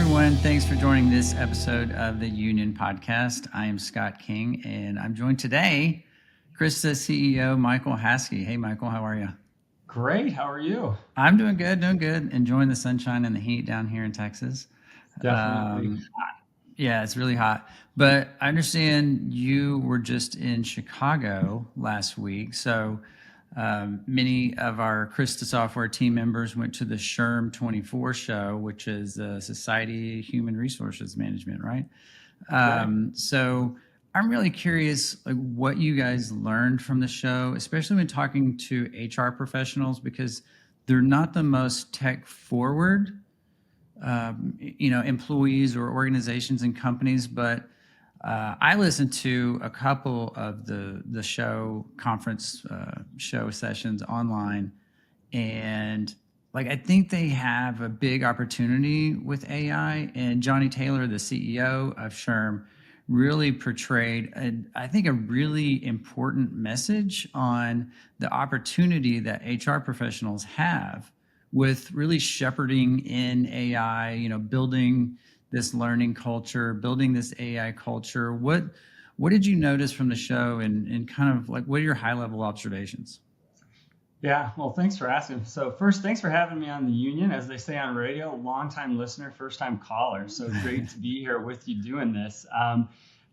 everyone. Thanks for joining this episode of the Union Podcast. I am Scott King, and I'm joined today, Krista CEO Michael Haske. Hey, Michael, how are you? Great. How are you? I'm doing good, Enjoying the sunshine and the heat down here in Texas. Definitely. Yeah, it's really hot. But I understand you were just in Chicago last week. So many of our Krista software team members went to the SHRM 24 show, which is the Society of Human Resources Management, right? So I'm really curious, like, what you guys learned from the show, especially when talking to HR professionals, because they're not the most tech forward, employees or organizations and companies. But I listened to a couple of the show conference show sessions online, and like I think they have a big opportunity with AI. And Johnny Taylor, the CEO of SHRM, really portrayed, I think, a really important message on the opportunity that HR professionals have with really shepherding in AI, building this learning culture, building this AI culture. What did you notice from the show, and kind of like, what are your high level observations? Yeah. Well, thanks for asking. So first, thanks for having me on the Union. As they say on radio, long-time listener, first-time caller. So great to be here with you doing this.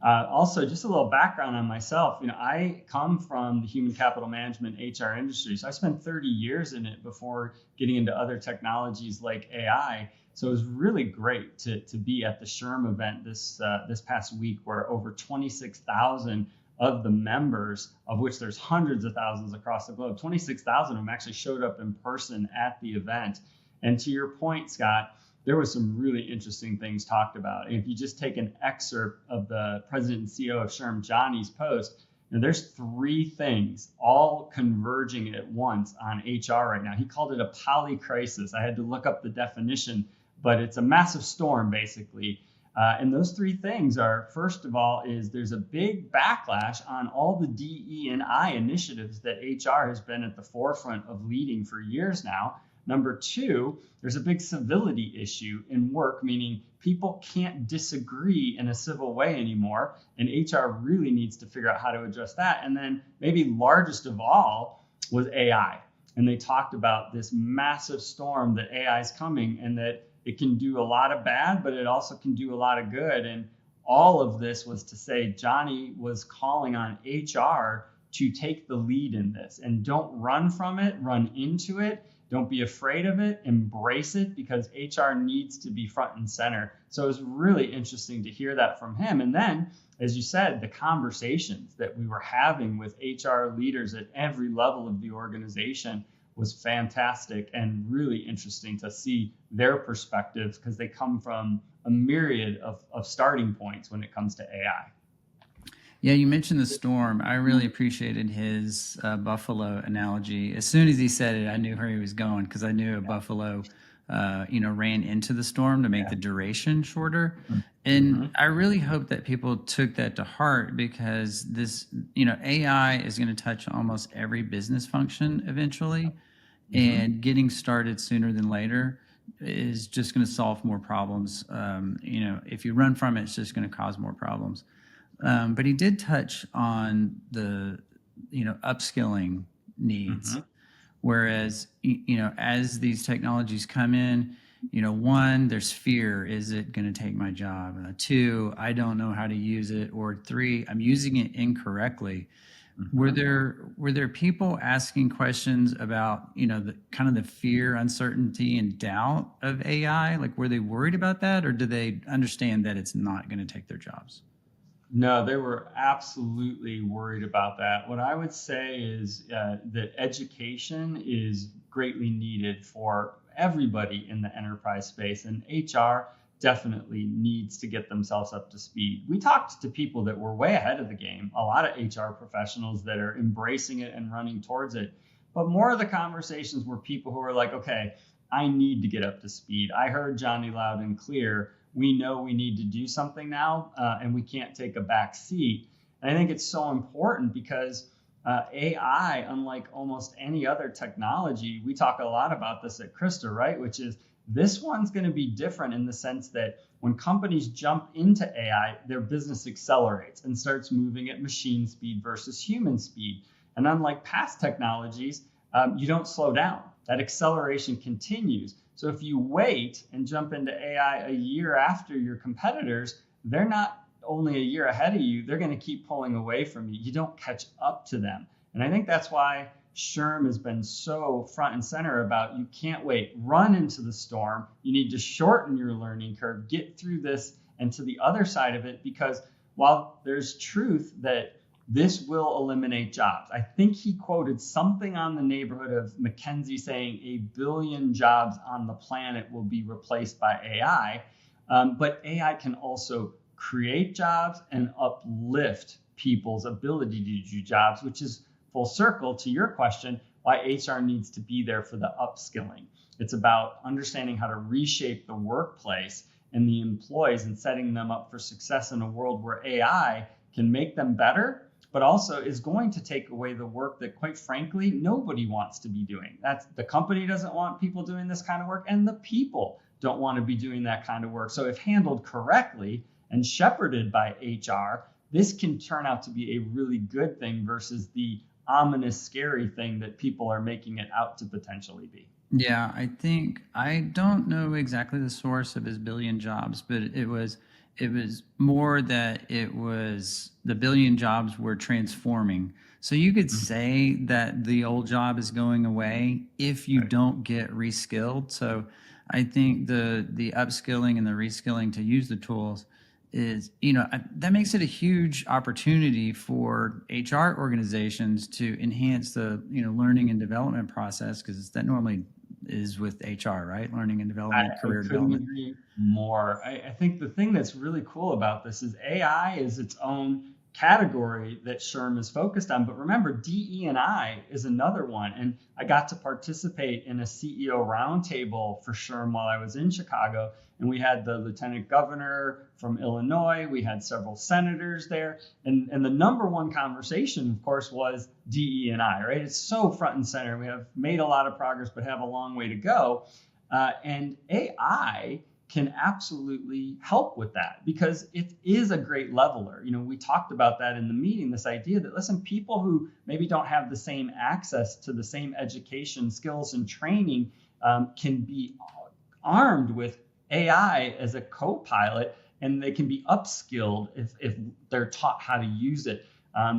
Also, just a little background on myself. I come from the human capital management HR industry. So I spent 30 years in it before getting into other technologies like AI. So it was really great to be at the SHRM event this past week, where over 26,000 of the members, of which there's hundreds of thousands across the globe, 26,000 of them actually showed up in person at the event. And to your point, Scott, there was some really interesting things talked about. And if you just take an excerpt of the president and CEO of SHRM, Johnny's post, there's three things all converging at once on HR right now. He called it a polycrisis. I had to look up the definition, but it's a massive storm, basically. And those three things are, first of all, is there's a big backlash on all the DE&I initiatives that HR has been at the forefront of leading for years now. Number two, there's a big civility issue in work, meaning people can't disagree in a civil way anymore, and HR really needs to figure out how to address that. And then maybe largest of all was AI. And they talked about this massive storm that AI is coming, and that it can do a lot of bad, but it also can do a lot of good. And all of this was to say Johnny was calling on HR to take the lead in this, and don't run from it, run into it. Don't be afraid of it, embrace it, because HR needs to be front and center. So it was really interesting to hear that from him. And then, as you said, the conversations that we were having with HR leaders at every level of the organization was fantastic, and really interesting to see their perspectives, because they come from a myriad of starting points when it comes to AI. Yeah, you mentioned the storm. I really appreciated his buffalo analogy. As soon as he said it, I knew where he was going, because I knew a buffalo, ran into the storm to make the duration shorter. And I really hope that people took that to heart, because this, AI is going to touch almost every business function eventually. And getting started sooner than later is just going to solve more problems. If you run from it, it's just going to cause more problems. But he did touch on the, upskilling needs. Whereas, as these technologies come in, one, there's fear. Is it going to take my job? Two, I don't know how to use it. Or three, I'm using it incorrectly. Were there people asking questions about, the kind of the fear, uncertainty, and doubt of AI? Like, were they worried about that, or do they understand that it's not going to take their jobs? No, they were absolutely worried about that. What I would say is that education is greatly needed for everybody in the enterprise space, and HR definitely needs to get themselves up to speed. We talked to people that were way ahead of the game, a lot of HR professionals that are embracing it and running towards it. But more of the conversations were people who are like, okay, I need to get up to speed. I heard Johnny loud and clear. We know we need to do something now, and we can't take a back seat. And I think it's so important, because AI, unlike almost any other technology, we talk a lot about this at Krista, right? Which is This one's going to be different in the sense that when companies jump into AI, their business accelerates and starts moving at machine speed versus human speed. And unlike past technologies, you don't slow down. That acceleration continues. So if you wait and jump into AI a year after your competitors, they're not only a year ahead of you, they're going to keep pulling away from you. You don't catch up to them. And I think that's why SHRM has been so front and center about you can't wait, run into the storm. You need to shorten your learning curve, get through this and to the other side of it, because while there's truth that this will eliminate jobs, I think he quoted something on the neighborhood of McKinsey saying 1 billion jobs on the planet will be replaced by AI. But AI can also create jobs and uplift people's ability to do jobs, which is full circle to your question, why HR needs to be there for the upskilling. It's about understanding how to reshape the workplace and the employees and setting them up for success in a world where AI can make them better, but also is going to take away the work that, quite frankly, nobody wants to be doing. That's the company doesn't want people doing this kind of work, and the people don't want to be doing that kind of work. So if handled correctly and shepherded by HR, this can turn out to be a really good thing versus the ominous, scary thing that people are making it out to potentially be. Yeah, I don't know exactly the source of his billion jobs, but it was more that it was the billion jobs were transforming. So you could say that the old job is going away if you don't get reskilled. So I think the upskilling and the reskilling to use the tools is, that makes it a huge opportunity for HR organizations to enhance the, learning and development process, because that normally is with HR, right? Learning and development, career development. Agree more. I think the thing that's really cool about this is AI is its own category that SHRM is focused on. But remember, DE&I is another one. And I got to participate in a CEO roundtable for SHRM while I was in Chicago. And we had the lieutenant governor from Illinois. We had several senators there. And the number one conversation, of course, was DE&I, right? It's so front and center. We have made a lot of progress, but have a long way to go. And AI can absolutely help with that because it is a great leveler. We talked about that in the meeting, this idea that, listen, people who maybe don't have the same access to the same education, skills, and training can be armed with AI as a co-pilot, and they can be upskilled if they're taught how to use it.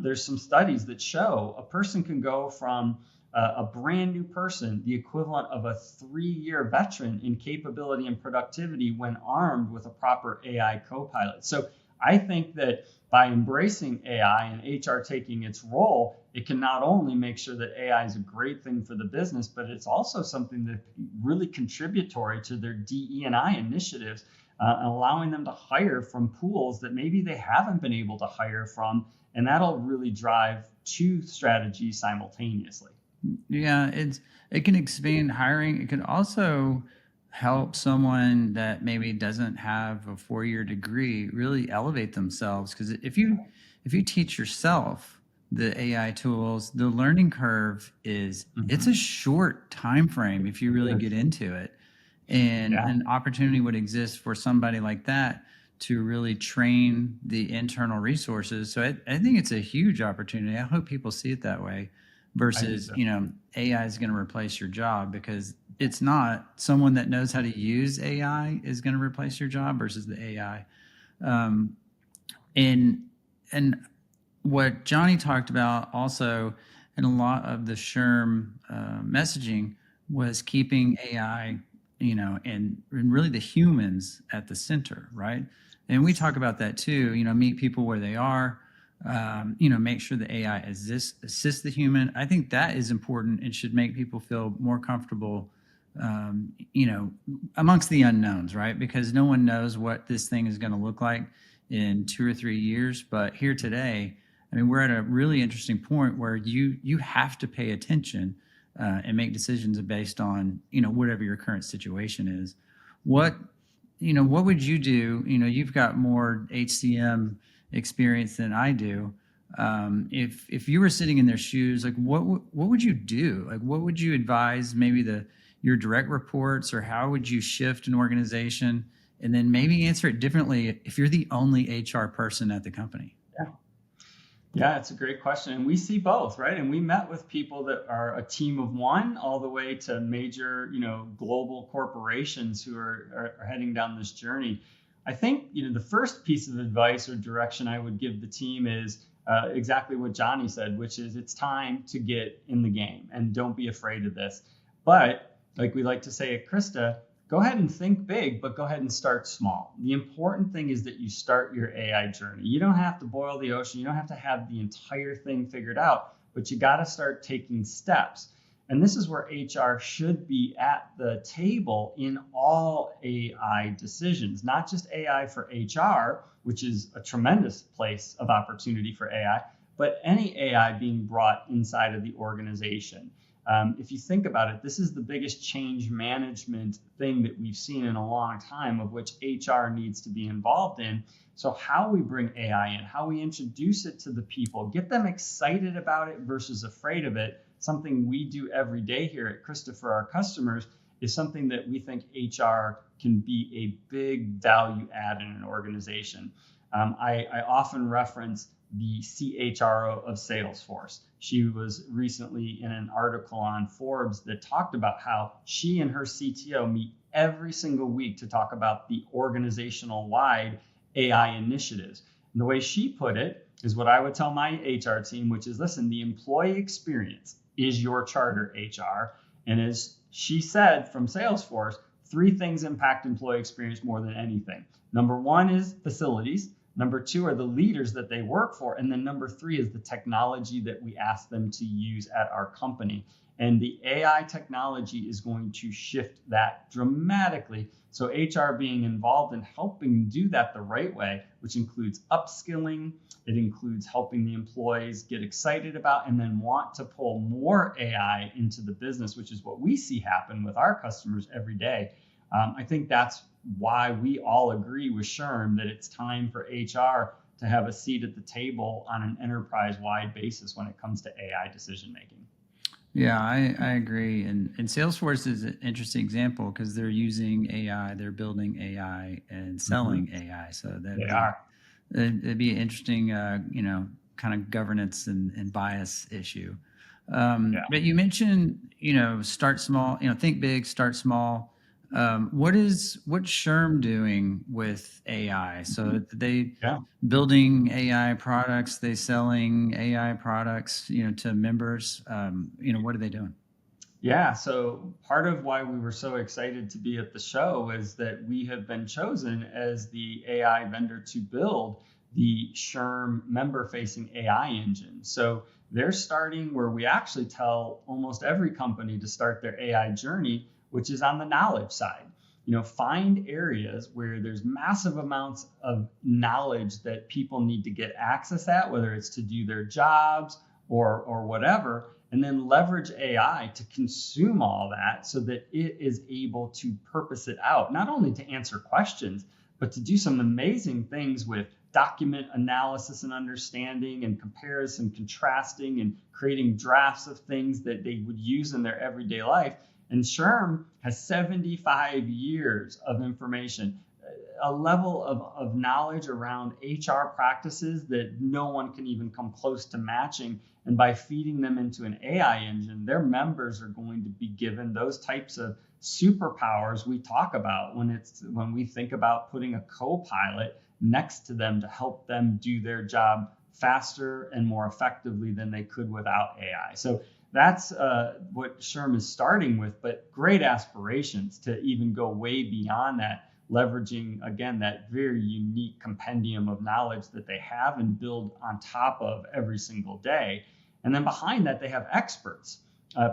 There's some studies that show a person can go from a brand new person, the equivalent of a 3-year veteran in capability and productivity when armed with a proper AI co-pilot. So I think that by embracing AI and HR taking its role, it can not only make sure that AI is a great thing for the business, but it's also something that really contributory to their DE&I initiatives, allowing them to hire from pools that maybe they haven't been able to hire from. And that'll really drive 2 strategies simultaneously. Yeah, it can expand hiring. It can also help someone that maybe doesn't have a 4-year degree really elevate themselves. Because if you teach yourself the AI tools, the learning curve is it's a short time frame if you really get into it. And an opportunity would exist for somebody like that to really train the internal resources. So I think it's a huge opportunity. I hope people see it that way. Versus, AI is going to replace your job, because it's not. Someone that knows how to use AI is going to replace your job versus the AI. And what Johnny talked about also in a lot of the SHRM messaging was keeping AI, and really the humans at the center, right? And we talk about that too, meet people where they are. Make sure the AI assists the human. I think that is important and should make people feel more comfortable, amongst the unknowns, right? Because no one knows what this thing is going to look like in 2 or 3 years. But here today, we're at a really interesting point where you have to pay attention and make decisions based on, whatever your current situation is. What would you do? You've got more HCM experience than I do. If you were sitting in their shoes, like what would you do? Like what would you advise maybe the your direct reports, or how would you shift an organization? And then maybe answer it differently if you're the only HR person at the company. Yeah. Yeah, it's a great question. And we see both, right? And we met with people that are a team of one all the way to major, global corporations who are heading down this journey. I think, the first piece of advice or direction I would give the team is exactly what Johnny said, which is it's time to get in the game and don't be afraid of this. But like we like to say at Krista, go ahead and think big, but go ahead and start small. The important thing is that you start your AI journey. You don't have to boil the ocean. You don't have to have the entire thing figured out, but you got to start taking steps. And this is where HR should be at the table in all AI decisions, not just AI for HR, which is a tremendous place of opportunity for AI, but any AI being brought inside of the organization. If you think about it, this is the biggest change management thing that we've seen in a long time, of which HR needs to be involved in. So how we bring AI in, how we introduce it to the people, get them excited about it versus afraid of it, something we do every day here at Krista for our customers, is something that we think HR can be a big value add in an organization. I often reference the CHRO of Salesforce. She was recently in an article on Forbes that talked about how she and her CTO meet every single week to talk about the organizational wide AI initiatives. And the way she put it is what I would tell my HR team, which is, listen, the employee experience is your charter, HR. And as she said from Salesforce, 3 things impact employee experience more than anything. Number 1 is facilities. Number 2 are the leaders that they work for. And then number 3 is the technology that we ask them to use at our company. And the AI technology is going to shift that dramatically. So HR being involved in helping do that the right way, which includes upskilling, it includes helping the employees get excited about and then want to pull more AI into the business, which is what we see happen with our customers every day. I think that's why we all agree with SHRM that it's time for HR to have a seat at the table on an enterprise-wide basis when it comes to AI decision making. Yeah, I agree. And Salesforce is an interesting example because they're using AI, they're building AI and selling AI. So it'd be an interesting, kind of governance and bias issue. But you mentioned, start small, think big, start small. What's SHRM doing with AI? So they building AI products, they selling AI products, to members. What are they doing? Yeah, so part of why we were so excited to be at the show is that we have been chosen as the AI vendor to build the SHRM member-facing AI engine. So they're starting where we actually tell almost every company to start their AI journey, which is on the knowledge side. Find areas where there's massive amounts of knowledge that people need to get access at, whether it's to do their jobs or whatever, and then leverage AI to consume all that so that it is able to purpose it out, not only to answer questions, but to do some amazing things with document analysis and understanding and comparison, contrasting, and creating drafts of things that they would use in their everyday life. And SHRM has 75 years of information, a level of knowledge around HR practices that no one can even come close to matching. And by feeding them into an AI engine, their members are going to be given those types of superpowers we talk about when we think about putting a co-pilot next to them to help them do their job faster and more effectively than they could without AI. So that's what SHRM is starting with, but great aspirations to even go way beyond that, leveraging, again, that very unique compendium of knowledge that they have and build on top of every single day. And then behind that, they have experts,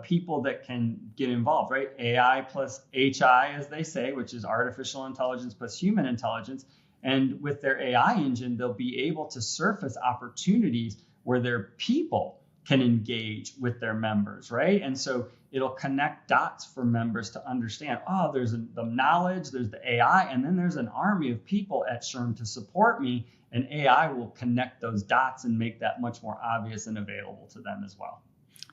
people that can get involved, right? AI plus HI, as they say, which is artificial intelligence plus human intelligence. And with their AI engine, they'll be able to surface opportunities where their people can engage with their members, right? And so it'll connect dots for members to understand, there's the knowledge, there's the AI, and then there's an army of people at SHRM to support me, and AI will connect those dots and make that much more obvious and available to them as well.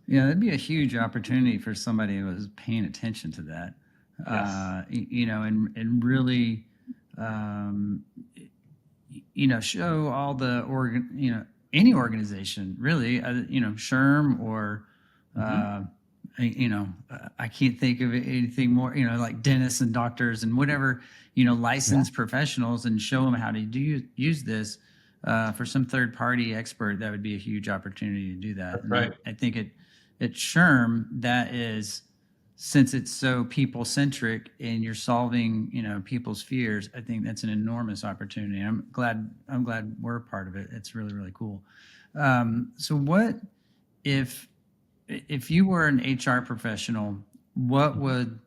Yeah, that'd be a huge opportunity for somebody who was paying attention to that. Yes. And really, um, show all the any organization really, SHRM or, Hmm. I can't think of anything more, like dentists and doctors and whatever, Yeah, licensed professionals, and show them how to use this. For some third party expert, that would be a huge opportunity to do that. that's And right. I think at SHRM, that is, since it's so people centric and you're solving, people's fears, I think that's an enormous opportunity. I'm glad we're a part of it. It's really, really cool. So what if you were an HR professional, what would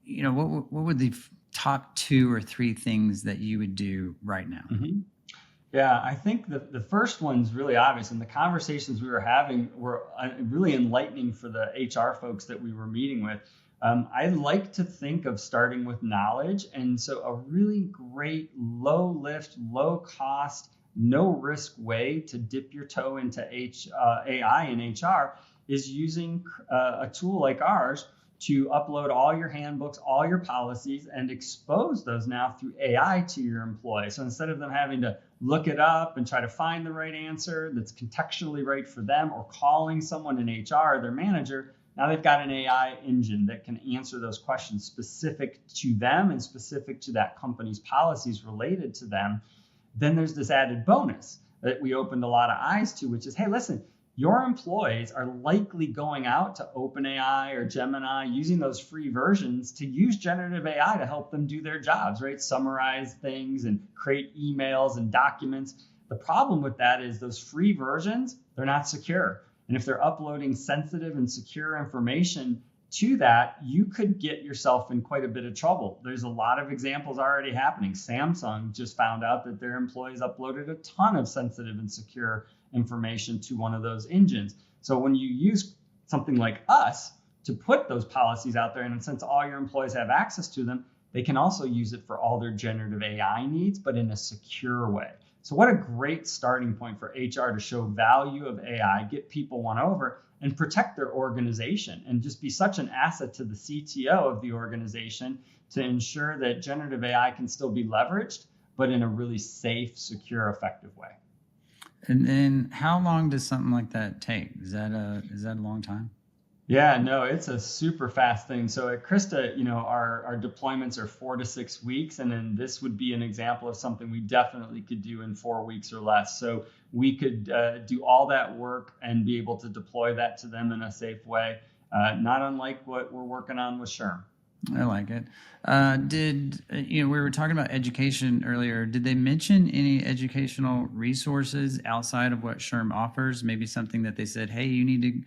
what would the top 2 or 3 things that you would do right now? Hmm. Yeah, I think the first one's really obvious, and the conversations we were having were really enlightening for the HR folks that we were meeting with. I like to think of starting with knowledge, and so a really great low lift, low cost, no risk way to dip your toe into AI and HR is using a tool like ours to upload all your handbooks, all your policies, and expose those now through AI to your employees. So instead of them having to look it up and try to find the right answer that's contextually right for them, or calling someone in HR, their manager, now they've got an AI engine that can answer those questions specific to them and specific to that company's policies related to them. Then there's this added bonus that we opened a lot of eyes to, which is, hey, listen, your employees are likely going out to OpenAI or Gemini, using those free versions to use generative AI to help them do their jobs, right? Summarize things and create emails and documents. The problem with that is those free versions, they're not secure. And if they're uploading sensitive and secure information to that, you could get yourself in quite a bit of trouble. There's a lot of examples already happening. Samsung just found out that their employees uploaded a ton of sensitive and secure information to one of those engines. So when you use something like us to put those policies out there, and since all your employees have access to them, they can also use it for all their generative AI needs, but in a secure way. So what a great starting point for HR to show value of AI, get people won over, and protect their organization, and just be such an asset to the CTO of the organization to ensure that generative AI can still be leveraged, but in a really safe, secure, effective way. And then how long does something like that take? Is that a long time? Yeah, no, it's a super fast thing. So at Krista, our deployments are 4 to 6 weeks, and then this would be an example of something we definitely could do in 4 weeks or less. So we could do all that work and be able to deploy that to them in a safe way, not unlike what we're working on with SHRM. I like it. We were talking about education earlier. Did they mention any educational resources outside of what SHRM offers? Maybe something that they said, hey, you need to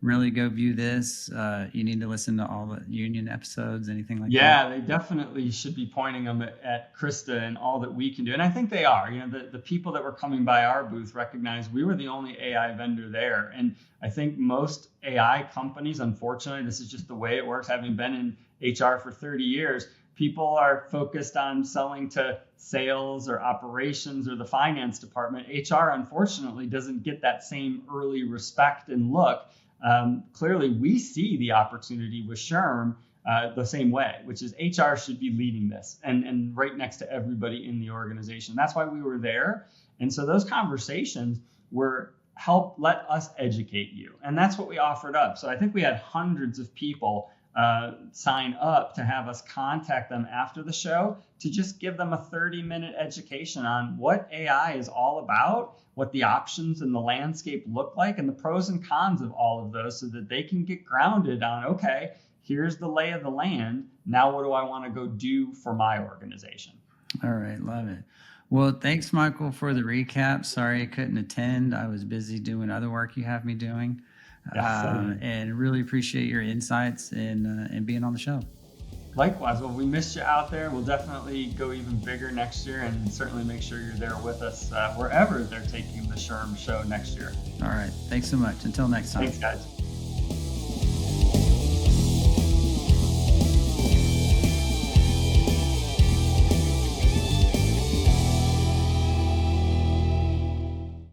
really go view this. You need to listen to all the union episodes, anything like that? Yeah, they definitely should be pointing them at Krista and all that we can do. And I think they are. The people that were coming by our booth recognized we were the only AI vendor there. And I think most AI companies, unfortunately, this is just the way it works, having been in HR for 30 years, people are focused on selling to sales or operations or the finance department. HR, unfortunately, doesn't get that same early respect and look. Clearly, we see the opportunity with SHRM the same way, which is HR should be leading this and right next to everybody in the organization. That's why we were there. And so those conversations were let us educate you. And that's what we offered up. So I think we had hundreds of people sign up to have us contact them after the show to just give them a 30-minute education on what AI is all about, what the options and the landscape look like, and the pros and cons of all of those, so that they can get grounded on, okay, here's the lay of the land. Now what do I want to go do for my organization? All right, love it. Well, thanks, Michael, for the recap. Sorry I couldn't attend. I was busy doing other work you have me doing. Yes, And really appreciate your insights and being on the show. likewise. Well, we missed you out there. We'll definitely go even bigger next year, and certainly make sure you're there with us wherever they're taking the SHRM show next year. All right. Thanks so much. Until next time. Thanks, guys.